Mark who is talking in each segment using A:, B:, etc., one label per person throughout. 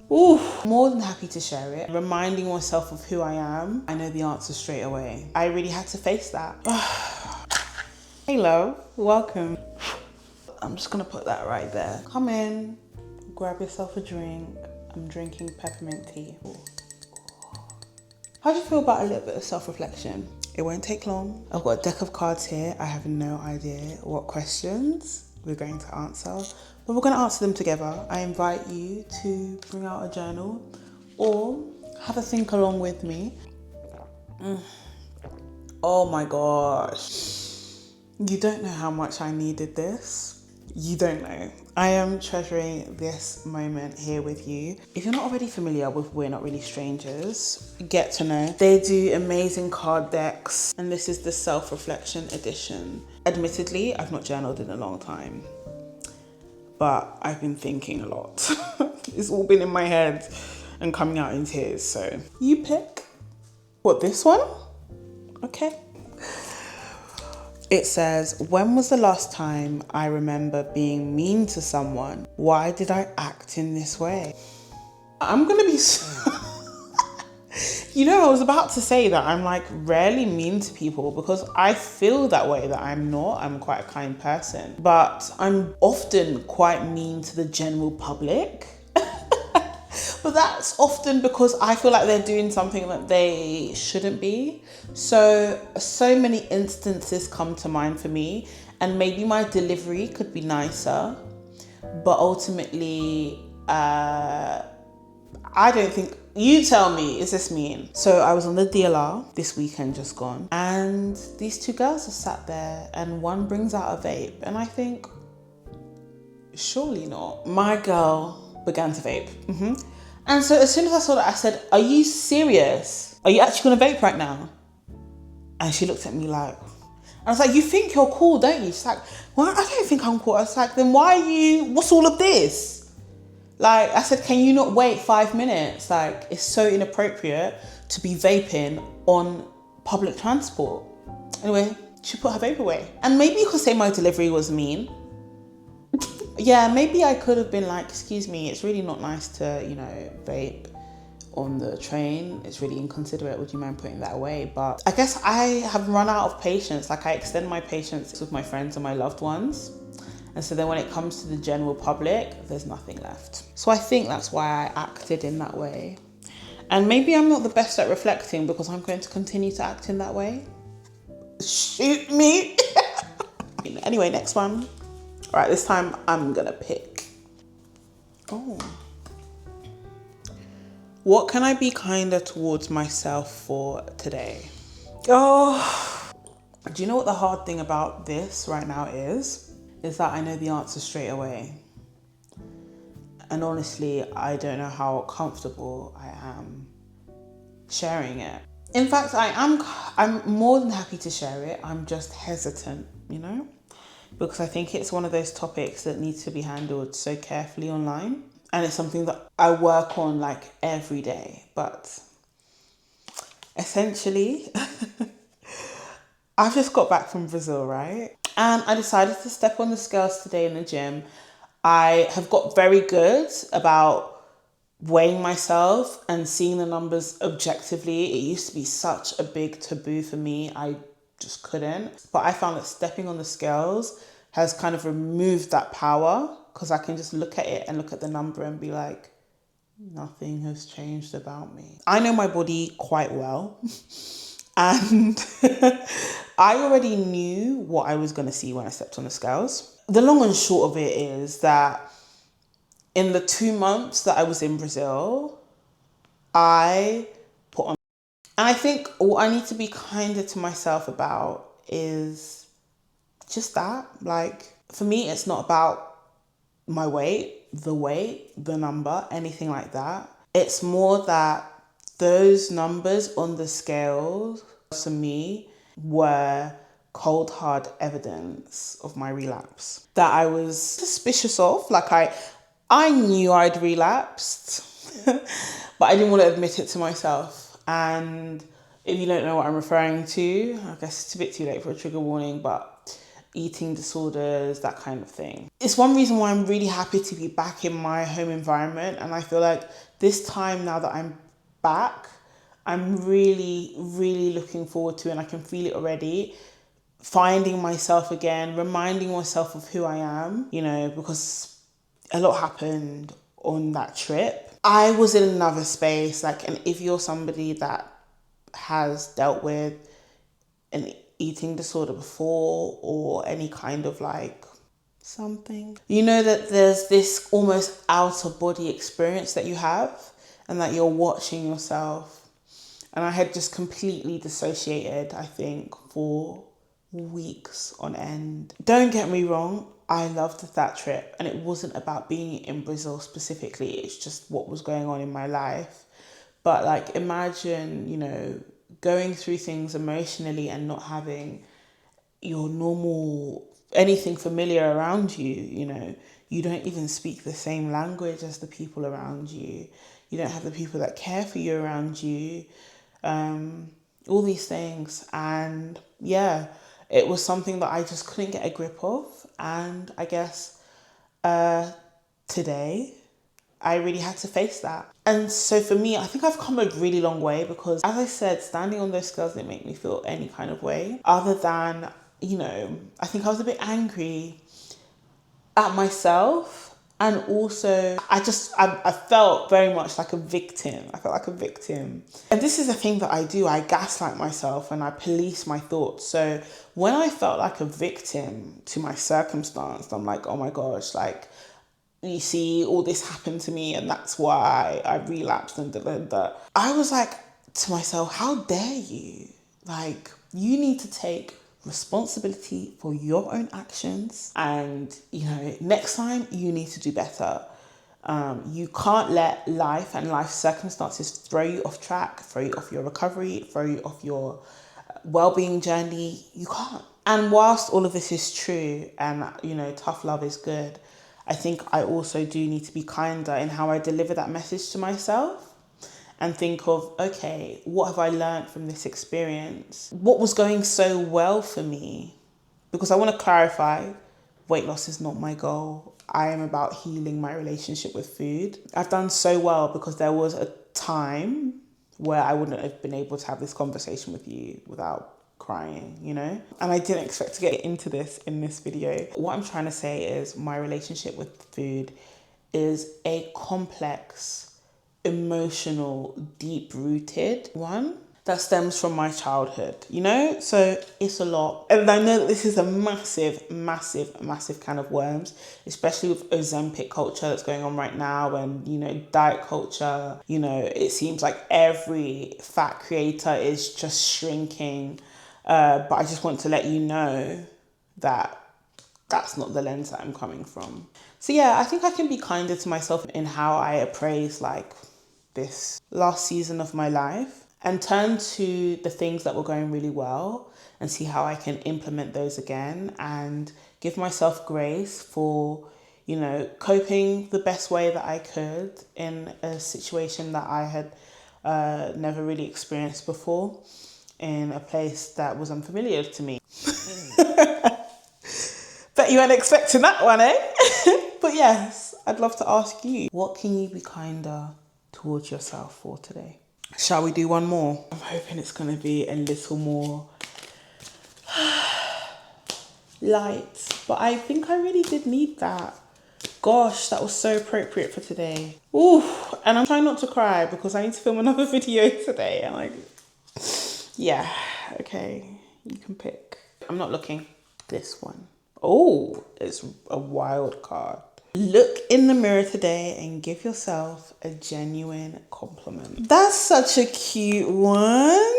A: Ooh, more than happy to share it. Reminding myself of who I am. I know the answer straight away. I really had to face that. Hey love, welcome. I'm just gonna put that right there. Come in, grab yourself a drink. I'm drinking peppermint tea. How do you feel about a little bit of self-reflection? It won't take long. I've got a deck of cards here. I have no idea what questions we're going to answer, but we're going to answer them together. I invite you to bring out a journal or have a think along with me. Oh my gosh. You don't know how much I needed this. You don't know. I am treasuring this moment here with you. If you're not already familiar with We're Not Really Strangers, get to know. They do amazing card decks, and this is the self-reflection edition. Admittedly, I've not journaled in a long time, but I've been thinking a lot. It's all been in my head and coming out in tears, so you pick. What, this one? Okay. It says, when was the last time I remember being mean to someone? Why did I act in this way? I'm gonna be you know, I was about to say that I'm like rarely mean to people because I feel that way, that I'm not. I'm quite a kind person, but I'm often quite mean to the general public. But that's often because I feel like they're doing something that they shouldn't be. So many instances come to mind for me, and maybe my delivery could be nicer, but ultimately, I don't think, you tell me, is this mean? So I was on the DLR this weekend just gone, and these two girls are sat there and one brings out a vape, and I think, surely not. My girl began to vape. And so as soon as I saw that, I said, are you serious? Are you actually gonna vape right now? And she looked at me like, I was like, you think you're cool, don't you? She's like, well, I don't think I'm cool. I was like, then what's all of this? Like, I said, can you not wait 5 minutes? Like, it's so inappropriate to be vaping on public transport. Anyway, she put her vape away. And maybe you could say my delivery was mean. Yeah, maybe I could have been like, excuse me, it's really not nice to, vape on the train. It's really inconsiderate. Would you mind putting that away? But I guess I have run out of patience. Like, I extend my patience with my friends and my loved ones. And so then when it comes to the general public, there's nothing left. So I think that's why I acted in that way. And maybe I'm not the best at reflecting because I'm going to continue to act in that way. Shoot me. Anyway, next one. All right, this time I'm gonna pick. Oh. What can I be kinder towards myself for today? Oh. Do you know what the hard thing about this right now is? Is that I know the answer straight away. And honestly, I don't know how comfortable I am sharing it. In fact, I'm more than happy to share it. I'm just hesitant, because I think it's one of those topics that needs to be handled so carefully online. And it's something that I work on like every day. But essentially, I've just got back from Brazil, right? And I decided to step on the scales today in the gym. I have got very good about weighing myself and seeing the numbers objectively. It used to be such a big taboo for me. I just couldn't. But I found that stepping on the scales has kind of removed that power, because I can just look at it and look at the number and be like, nothing has changed about me. I know my body quite well. And I already knew what I was going to see when I stepped on the scales. The long and short of it is that in the 2 months that I was in Brazil, I put on... And I think what I need to be kinder to myself about is just that. Like, for me, it's not about my weight, the number, anything like that. It's more that those numbers on the scales, to me, were cold, hard evidence of my relapse that I was suspicious of. Like, I knew I'd relapsed, but I didn't want to admit it to myself. And if you don't know what I'm referring to, I guess it's a bit too late for a trigger warning, but eating disorders, that kind of thing. It's one reason why I'm really happy to be back in my home environment, and I feel like this time now that I'm back, I'm really, really looking forward to, and I can feel it already, finding myself again, reminding myself of who I am, you know, because a lot happened on that trip. I was in another space, like, and if you're somebody that has dealt with an eating disorder before or any kind of like something, you know that there's this almost outer body experience that you have and that you're watching yourself. And I had just completely dissociated, I think, for weeks on end. Don't get me wrong, I loved that trip, and it wasn't about being in Brazil specifically, it's just what was going on in my life. But like, imagine, you know, going through things emotionally and not having your normal, anything familiar around you, you know. You don't even speak the same language as the people around you. You don't have the people that care for you around you. All these things. And yeah, it was something that I just couldn't get a grip of. And I guess today I really had to face that. And so for me, I think I've come a really long way, because as I said, standing on those scales didn't make me feel any kind of way other than, you know, I think I was a bit angry at myself. And also, I felt very much like a victim. I felt like a victim. And this is the thing that I do. I gaslight myself and I police my thoughts. So when I felt like a victim to my circumstance, I'm like, oh my gosh, like, you see, all this happened to me and that's why I relapsed and da. I was like to myself, how dare you? Like, you need to take responsibility for your own actions, and you know, next time you need to do better. You can't let life and life circumstances throw you off track, throw you off your recovery, throw you off your well-being journey. You can't. And whilst all of this is true and, you know, tough love is good, I think I also do need to be kinder in how I deliver that message to myself, and think of, okay, what have I learned from this experience? What was going so well for me? Because I want to clarify, weight loss is not my goal. I am about healing my relationship with food. I've done so well because there was a time where I wouldn't have been able to have this conversation with you without crying, you know? And I didn't expect to get into this in this video. What I'm trying to say is my relationship with food is a complex, emotional, deep-rooted one that stems from my childhood, you know? So it's a lot. And I know that this is a massive, massive, massive can of worms, especially with Ozempic culture that's going on right now, and, you know, diet culture. You know, it seems like every fat creator is just shrinking. But I just want to let you know that that's not the lens that I'm coming from. So yeah, I think I can be kinder to myself in how I appraise like this last season of my life, and turn to the things that were going really well and see how I can implement those again, and give myself grace for, you know, coping the best way that I could in a situation that I had never really experienced before, in a place that was unfamiliar to me. Bet you weren't expecting that one, eh? But yes, I'd love to ask you, what can you be kinder towards yourself for today? Shall we do one more? I'm hoping it's going to be a little more light, but I think I really did need that. Gosh, that was so appropriate for today. Ooh, and I'm trying not to cry because I need to film another video today. And like, yeah, okay, you can pick. I'm not looking. This one. Oh, it's a wild card. Look in the mirror today and give yourself a genuine compliment. That's such a cute one.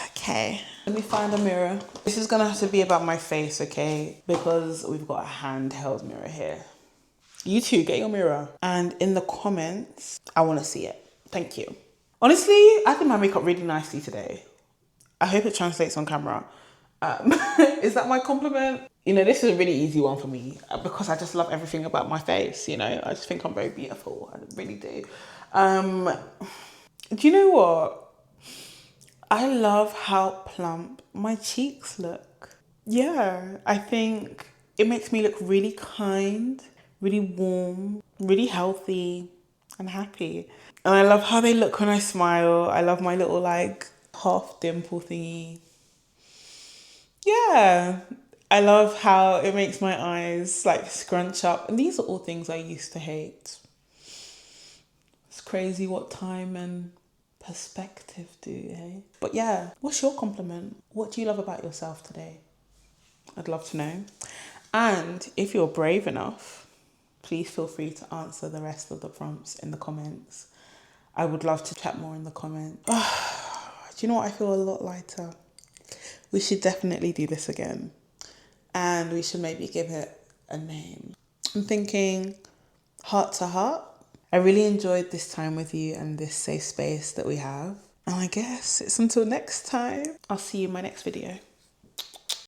A: Okay, let me find a mirror. This is gonna have to be about my face, okay? Because we've got a handheld mirror here. You too, get your mirror. And in the comments, I wanna see it. Thank you. Honestly, I think my makeup really nicely today. I hope it translates on camera. Is that my compliment? You know, this is a really easy one for me because I just love everything about my face, you know? I just think I'm very beautiful. I really do. Do you know what? I love how plump my cheeks look. Yeah, I think it makes me look really kind, really warm, really healthy, and happy. And I love how they look when I smile. I love my little like half dimple thingy. Yeah. I love how it makes my eyes like scrunch up. And these are all things I used to hate. It's crazy what time and perspective do, eh? But yeah, what's your compliment? What do you love about yourself today? I'd love to know. And if you're brave enough, please feel free to answer the rest of the prompts in the comments. I would love to chat more in the comments. Do you know what? I feel a lot lighter. We should definitely do this again. And we should maybe give it a name. I'm thinking heart to heart. I really enjoyed this time with you and this safe space that we have. And I guess it's until next time. I'll see you in my next video.